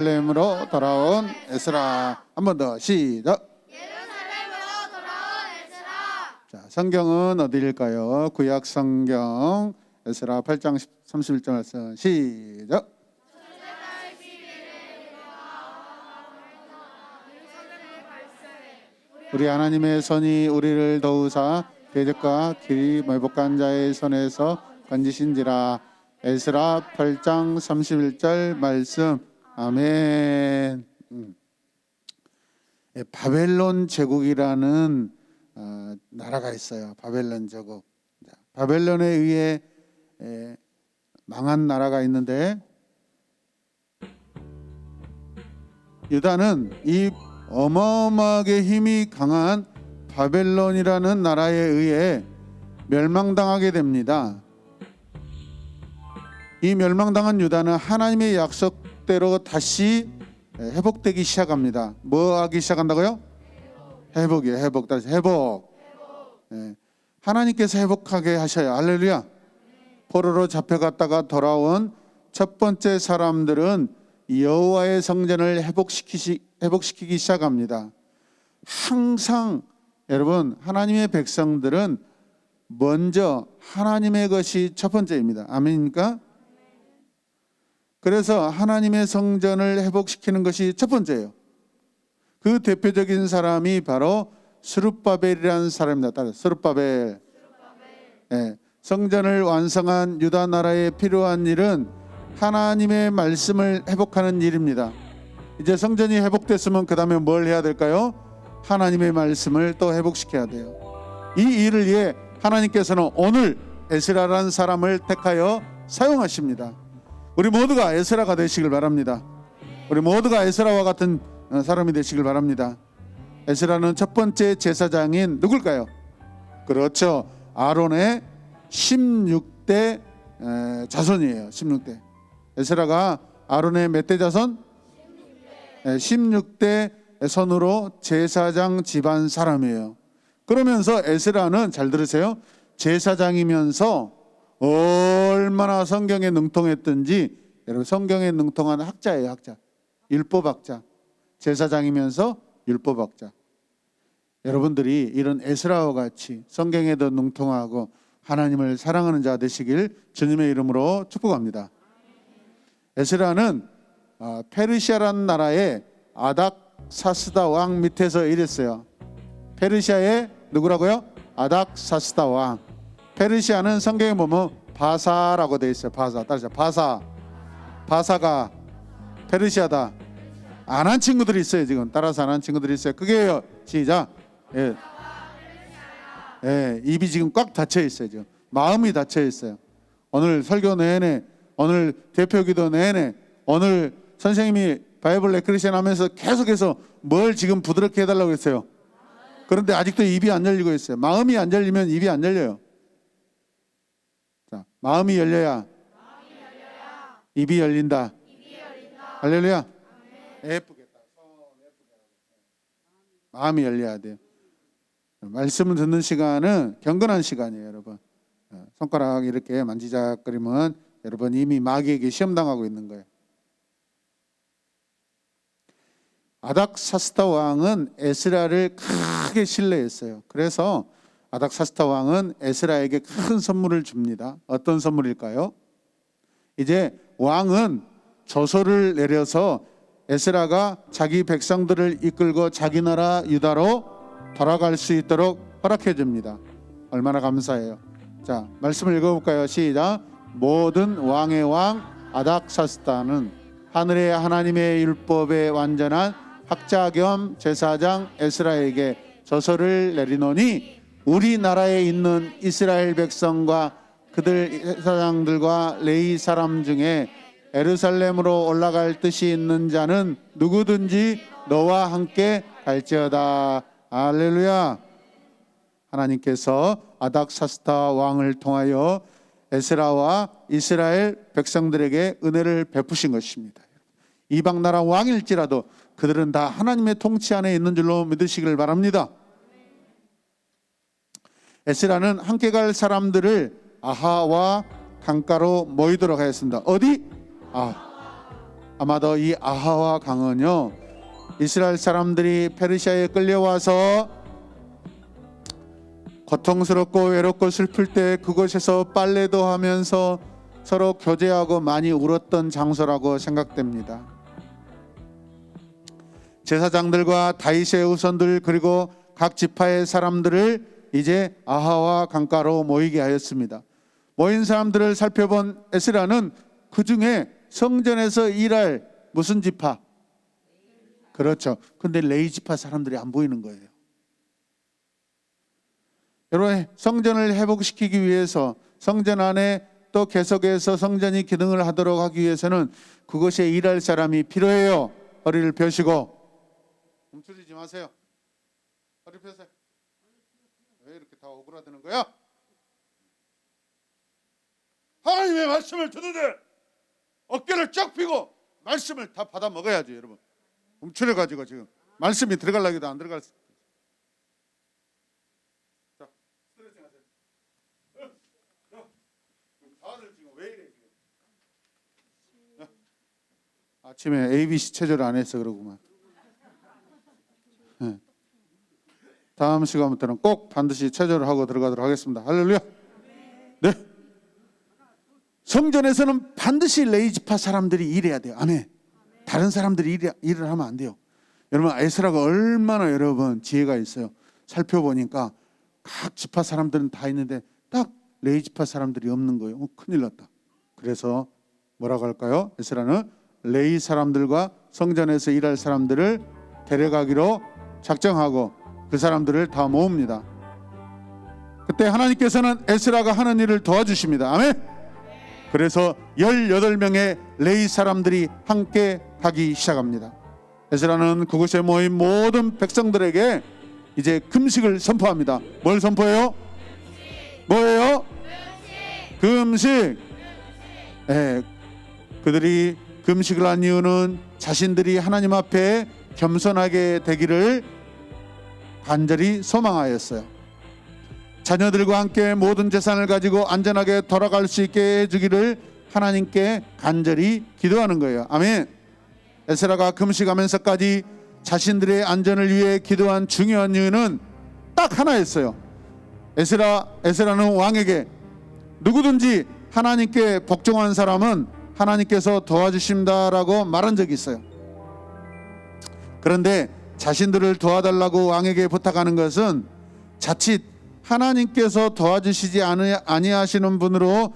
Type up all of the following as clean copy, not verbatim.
예루살렘으로 돌아온 에스라. 한 번 더 시작. 예루살렘으로 돌아온 에스라. 자, 성경은 어디일까요? 구약 성경 에스라 8장 31절 말씀 시작. 우리 하나님의 손이 우리를 도우사 대적과 길이 매복한 자의 손에서 건지신지라. 에스라 8장 31절 말씀. 아멘. 바벨론 제국이라는 나라가 있어요. 바벨론 제국. 바벨론에 의해 망한 나라가 있는데, 유다는 이 어마어마하게 힘이 강한 바벨론이라는 나라에 의해 멸망당하게 됩니다. 이 멸망당한 유다는 하나님의 약속대로 다시 회복되기 시작합니다. 뭐 하기 시작한다고요? 회복이에요. 회복. 다시 회복. 하나님께서 회복하게 하셔요. 할렐루야. 포로로 잡혀갔다가 돌아온 첫 번째 사람들은 여호와의 성전을 회복시키기 시작합니다. 항상 여러분, 하나님의 백성들은 먼저 하나님의 것이 첫 번째입니다. 아멘입니까? 그래서 하나님의 성전을 회복시키는 것이 첫 번째예요. 그 대표적인 사람이 바로 스룹바벨이라는 사람입니다. 따라서 스룹바벨. 성전을 완성한 유다 나라에 필요한 일은 하나님의 말씀을 회복하는 일입니다. 이제 성전이 회복됐으면 그 다음에 뭘 해야 될까요? 하나님의 말씀을 또 회복시켜야 돼요. 이 일을 위해 하나님께서는 오늘 에스라라는 사람을 택하여 사용하십니다. 우리 모두가 에스라가 되시길 바랍니다. 우리 모두가 에스라와 같은 사람이 되시길 바랍니다. 에스라는 첫 번째 제사장인 누굴까요? 그렇죠. 아론의 16대 자손이에요. 16대. 에스라가 아론의 몇 대 자손? 16대 손으로 제사장 집안 사람이에요. 그러면서 에스라는, 잘 들으세요, 제사장이면서 얼마나 성경에 능통했든지, 여러분, 성경에 능통한 학자예요. 학자, 율법학자. 제사장이면서 율법학자. 여러분들이 이런 에스라와 같이 성경에도 능통하고 하나님을 사랑하는 자 되시길 주님의 이름으로 축복합니다. 에스라는 페르시아라는 나라의 아닥사스다 왕 밑에서 일했어요. 페르시아의 누구라고요? 아닥사스다 왕. 페르시아는 성경에 보면 바사라고 되어 있어요. 바사. 따라서 바사가 페르시아다. 안 한 친구들이 있어요. 지금 따라서 안 한 친구들이 있어요. 그게요. 시작. 입이 지금 꽉 닫혀 있어요. 지금 마음이 닫혀 있어요. 오늘 설교 내내, 오늘 대표기도 내내, 오늘 선생님이 바이블 레크리션 하면서 계속해서 뭘 지금 부드럽게 해달라고 했어요. 그런데 아직도 입이 안 열리고 있어요. 마음이 안 열리면 입이 안 열려요. 자, 마음이 열려야 입이 열린다. 할렐루야. 예쁘겠다. 마음이 열려야 돼요. 말씀을 듣는 시간은 경건한 시간이에요, 여러분. 손가락 이렇게 만지작거리면 여러분 이미 마귀에게 시험당하고 있는 거예요. 아닥사스다 왕은 에스라를 크게 신뢰했어요. 그래서 아닥사스다 왕은 에스라에게 큰 선물을 줍니다. 어떤 선물일까요? 이제 왕은 조서를 내려서 에스라가 자기 백성들을 이끌고 자기 나라 유다로 돌아갈 수 있도록 허락해 줍니다. 얼마나 감사해요. 자, 말씀을 읽어볼까요? 시작. 모든 왕의 왕 아닥사스다는 하늘의 하나님의 율법에 완전한 학자 겸 제사장 에스라에게 저서를 내리노니, 우리나라에 있는 이스라엘 백성과 그들 제사장들과 레위 사람 중에 예루살렘으로 올라갈 뜻이 있는 자는 누구든지 너와 함께 갈지어다. 할렐루야. 하나님께서 아닥사스다 왕을 통하여 에스라와 이스라엘 백성들에게 은혜를 베푸신 것입니다. 이방 나라 왕일지라도 그들은 다 하나님의 통치 안에 있는 줄로 믿으시길 바랍니다. 에스라는 함께 갈 사람들을 아하와 강가로 모이도록 하였습니다. 어디? 아마도 이 아하와 강은요, 이스라엘 사람들이 페르시아에 끌려와서 고통스럽고 외롭고 슬플 때 그곳에서 빨래도 하면서 서로 교제하고 많이 울었던 장소라고 생각됩니다. 제사장들과 다윗의 후손들 그리고 각 지파의 사람들을 이제 아하와 강가로 모이게 하였습니다. 모인 사람들을 살펴본 에스라는 그 중에 성전에서 일할 무슨 지파? 그렇죠. 근데 레위 지파 사람들이 안 보이는 거예요. 여러분, 성전을 회복시키기 위해서 성전 안에 또 계속해서 성전이 기능을 하도록 하기 위해서는 그곳에 일할 사람이 필요해요. 허리를 펴시고 움츠리지 마세요. 허리 펴세요. 왜 이렇게 다 오그라드는 거야? 하나님의 말씀을 듣는데 어깨를 쫙 펴고 말씀을 다 받아 먹어야지. 여러분, 움츠려 가지고 지금 말씀이 들어가려기도 안 들어갈 수. 자, 스트레칭 하세요. 다들 지금 왜 이래 지금? 아침에 ABC 체조를 안 해서 그러구만. 네. 다음 시간부터는 꼭 반드시 체조를 하고 들어가도록 하겠습니다. 할렐루야. 네. 성전에서는 반드시 레위 지파 사람들이 일해야 돼요. 아멘. 다른 사람들이 일을 하면 안 돼요. 여러분, 에스라가 얼마나 여러분 지혜가 있어요. 살펴보니까 각 지파 사람들은 다 있는데 딱 레위 지파 사람들이 없는 거예요. 큰일 났다. 그래서 뭐라고 할까요? 에스라는 레위 사람들과 성전에서 일할 사람들을 데려가기로 작정하고 그 사람들을 다 모읍니다. 그때 하나님께서는 에스라가 하는 일을 도와주십니다. 아멘. 그래서 18명의 레위 사람들이 함께 가기 시작합니다. 에스라는 그곳에 모인 모든 백성들에게 이제 금식을 선포합니다. 뭘 선포해요? 뭐예요? 금식. 네, 그들이 금식을 한 이유는 자신들이 하나님 앞에 겸손하게 되기를 간절히 소망하였어요. 자녀들과 함께 모든 재산을 가지고 안전하게 돌아갈 수 있게 해주기를 하나님께 간절히 기도하는 거예요. 아멘. 에스라가 금식하면서까지 자신들의 안전을 위해 기도한 중요한 이유는 딱 하나였어요. 에스라는 왕에게 누구든지 하나님께 복종한 사람은 하나님께서 도와주신다라고 말한 적이 있어요. 그런데 자신들을 도와달라고 왕에게 부탁하는 것은 자칫 하나님께서 도와주시지 아니하시는 분으로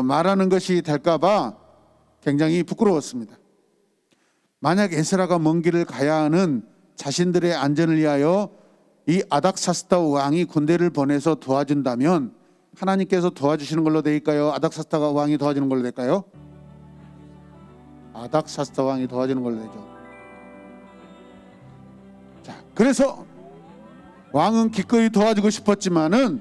말하는 것이 될까봐 굉장히 부끄러웠습니다. 만약 에스라가 먼 길을 가야 하는 자신들의 안전을 위하여 이 아닥사스다 왕이 군대를 보내서 도와준다면 하나님께서 도와주시는 걸로 될까요? 아닥사스다 왕이 도와주는 걸로 될까요? 아닥사스다 왕이 도와주는 걸로 되죠. 자, 그래서 왕은 기꺼이 도와주고 싶었지만은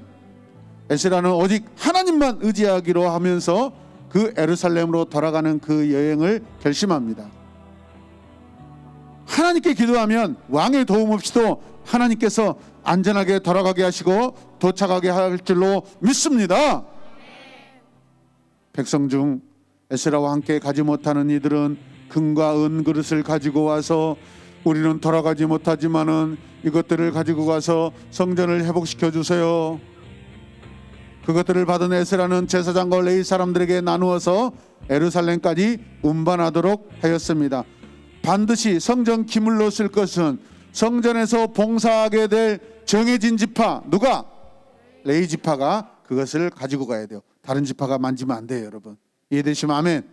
에스라는 오직 하나님만 의지하기로 하면서 그 예루살렘으로 돌아가는 그 여행을 결심합니다. 하나님께 기도하면 왕의 도움 없이도 하나님께서 안전하게 돌아가게 하시고 도착하게 할 줄로 믿습니다. 백성 중 에스라와 함께 가지 못하는 이들은 금과 은 그릇을 가지고 와서 우리는 돌아가지 못하지만은 이것들을 가지고 가서 성전을 회복시켜 주세요. 그것들을 받은 에스라는 제사장과 레위 사람들에게 나누어서 예루살렘까지 운반하도록 하였습니다. 반드시 성전 기물로 쓸 것은 성전에서 봉사하게 될 정해진 지파, 누가? 레위 지파가 그것을 가지고 가야 돼요. 다른 지파가 만지면 안 돼요. 여러분, 이해되시면 아멘.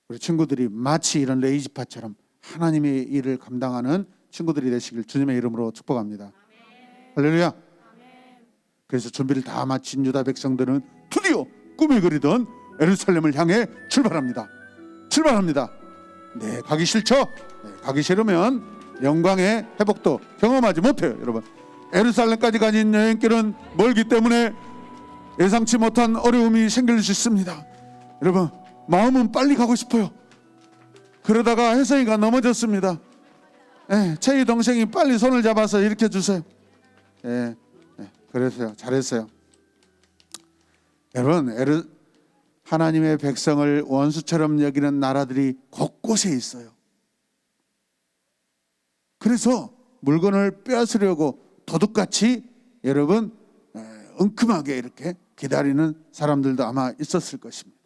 우리 친구들이 마치 이런 레위 지파처럼 하나님의 일을 감당하는 친구들이 되시길 주님의 이름으로 축복합니다. 할렐루야. 그래서 준비를 다 마친 유다 백성들은 드디어 꿈을 그리던 예루살렘을 향해 출발합니다. 네, 가기 싫죠? 네, 가기 싫으면 영광의 회복도 경험하지 못해요. 여러분, 예루살렘까지 가는 여행길은 멀기 때문에 예상치 못한 어려움이 생길 수 있습니다. 여러분, 마음은 빨리 가고 싶어요. 그러다가 혜성이가 넘어졌습니다. 채희 동생이 빨리 손을 잡아서 일으켜 주세요. 그랬어요. 잘했어요. 여러분, 하나님의 백성을 원수처럼 여기는 나라들이 곳곳에 있어요. 그래서 물건을 빼앗으려고 도둑같이 여러분 엉큼하게 이렇게 기다리는 사람들도 아마 있었을 것입니다.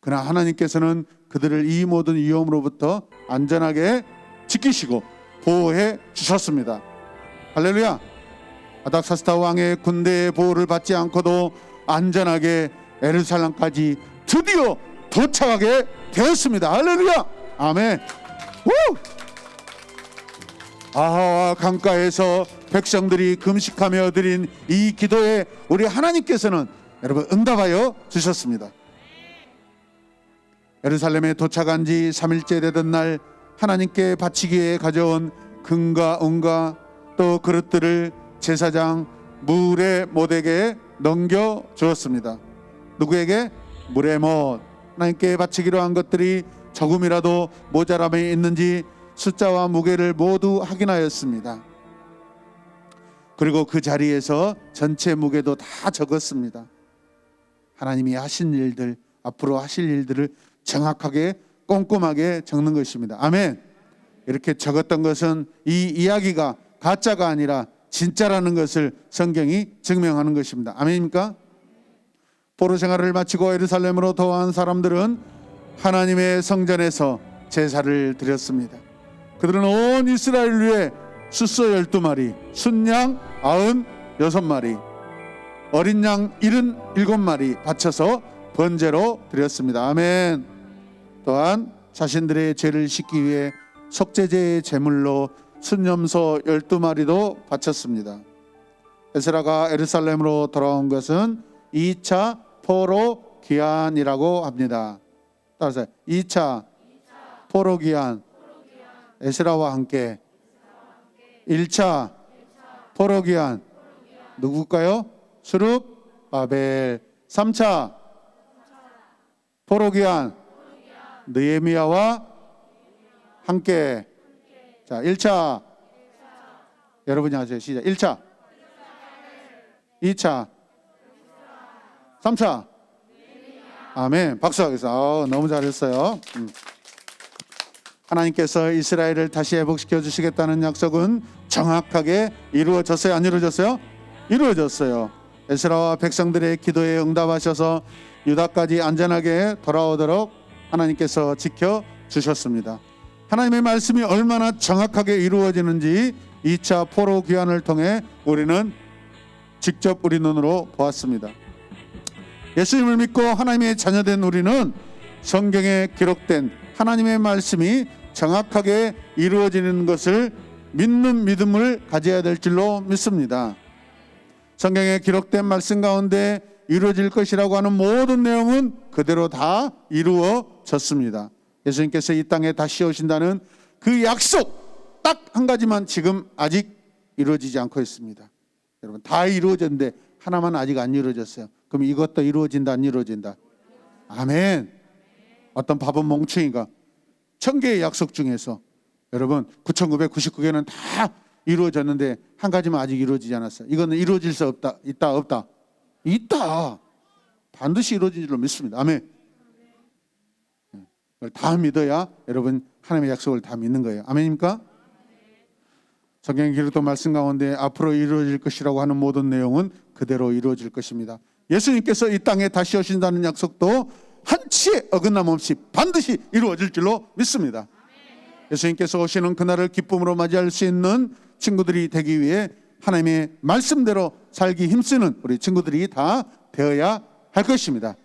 그러나 하나님께서는 그들을 이 모든 위험으로부터 안전하게 지키시고 보호해 주셨습니다. 할렐루야. 아닥사스다 왕의 군대의 보호를 받지 않고도 안전하게 예루살렘까지 드디어 도착하게 되었습니다. 할렐루야. 아멘. 우! 아하와 강가에서 백성들이 금식하며 드린 이 기도에 우리 하나님께서는 여러분 응답하여 주셨습니다. 예루살렘에 도착한 지 3일째 되던 날 하나님께 바치기 위해 가져온 금과 은과 또 그릇들을 제사장 무레못에게 넘겨주었습니다. 누구에게? 무레못. 하나님께 바치기로 한 것들이 조금이라도 모자람이 있는지 숫자와 무게를 모두 확인하였습니다. 그리고 그 자리에서 전체 무게도 다 적었습니다. 하나님이 하신 일들, 앞으로 하실 일들을 정확하게 꼼꼼하게 적는 것입니다. 아멘. 이렇게 적었던 것은 이 이야기가 가짜가 아니라 진짜라는 것을 성경이 증명하는 것입니다. 아멘입니까? 포로 생활을 마치고 예루살렘으로 도화한 사람들은 하나님의 성전에서 제사를 드렸습니다. 그들은 온 이스라엘 위에 숫소 12마리, 순양 96마리, 어린 양 77마리 바쳐서 번제로 드렸습니다. 아멘. 또한 자신들의 죄를 씻기 위해 속죄제의 제물로 순염소 12마리도 바쳤습니다. 에스라가 예루살렘으로 돌아온 것은 2차 포로 귀환이라고 합니다. 따라서 2차 포로 귀환, 에스라와 함께 1차 포로 귀환 누굴까요? 스룹바벨. 3차 포로 귀환 느헤미야와 함께. 자, 1차 여러분이 하세요. 시작. 1차 2차 3차 아멘. 박수하겠습니다. 너무 잘했어요. 하나님께서 이스라엘을 다시 회복시켜 주시겠다는 약속은 정확하게 이루어졌어요? 안 이루어졌어요? 이루어졌어요. 에스라와 백성들의 기도에 응답하셔서 유다까지 안전하게 돌아오도록 하나님께서 지켜주셨습니다. 하나님의 말씀이 얼마나 정확하게 이루어지는지 2차 포로 귀환을 통해 우리는 직접 우리 눈으로 보았습니다. 예수님을 믿고 하나님의 자녀된 우리는 성경에 기록된 하나님의 말씀이 정확하게 이루어지는 것을 믿는 믿음을 가져야 될 줄로 믿습니다. 성경에 기록된 말씀 가운데 이루어질 것이라고 하는 모든 내용은 그대로 다 이루어졌습니다. 예수님께서 이 땅에 다시 오신다는 그 약속 딱 한 가지만 지금 아직 이루어지지 않고 있습니다. 여러분 다 이루어졌는데 하나만 아직 안 이루어졌어요. 그럼 이것도 이루어진다 안 이루어진다? 아멘. 어떤 바본 멍충이가 1000개의 약속 중에서 여러분 9999개는 다 이루어졌는데 한 가지만 아직 이루어지지 않았어요. 이거는 이루어질 수 없다. 있다 없다? 있다. 반드시 이루어진 줄로 믿습니다. 아멘. 그걸 다 믿어야 여러분 하나님의 약속을 다 믿는 거예요. 아멘입니까? 성경의 기록된 말씀 가운데 앞으로 이루어질 것이라고 하는 모든 내용은 그대로 이루어질 것입니다. 예수님께서 이 땅에 다시 오신다는 약속도 한치의 어긋남 없이 반드시 이루어질 줄로 믿습니다. 예수님께서 오시는 그날을 기쁨으로 맞이할 수 있는 친구들이 되기 위해 하나님의 말씀대로 살기 힘쓰는 우리 친구들이 다 되어야 할 것입니다.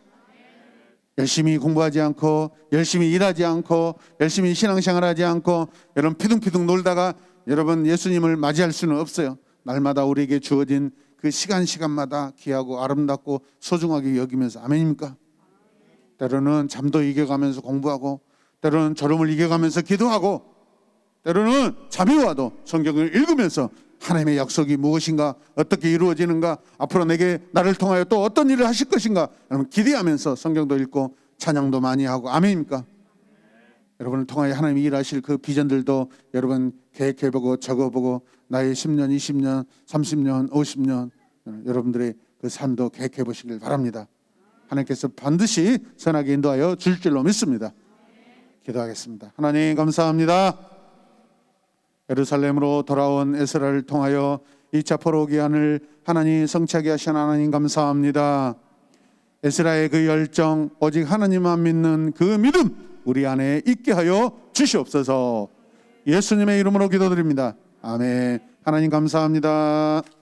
열심히 공부하지 않고 열심히 일하지 않고 열심히 신앙생활하지 않고 여러분 피둥피둥 놀다가 여러분 예수님을 맞이할 수는 없어요. 날마다 우리에게 주어진 그 시간마다 귀하고 아름답고 소중하게 여기면서 아멘입니까? 때로는 잠도 이겨가면서 공부하고 때로는 졸음을 이겨가면서 기도하고 때로는 잠이 와도 성경을 읽으면서 하나님의 약속이 무엇인가, 어떻게 이루어지는가, 앞으로 내게 나를 통하여 또 어떤 일을 하실 것인가 여러분 기대하면서 성경도 읽고 찬양도 많이 하고 아멘입니까? 여러분을 통하여 하나님이 일하실 그 비전들도 여러분 계획해보고 적어보고 나의 10년, 20년, 30년, 50년 여러분들의 그 삶도 계획해보시길 바랍니다. 하나님께서 반드시 선하게 인도하여 줄 줄로 믿습니다. 기도하겠습니다. 하나님 감사합니다. 예루살렘으로 돌아온 에스라를 통하여 2차 포로 기한을 하나님 성취하게 하신 하나님 감사합니다. 에스라의 그 열정, 오직 하나님만 믿는 그 믿음 우리 안에 있게 하여 주시옵소서. 예수님의 이름으로 기도드립니다. 아멘. 하나님 감사합니다.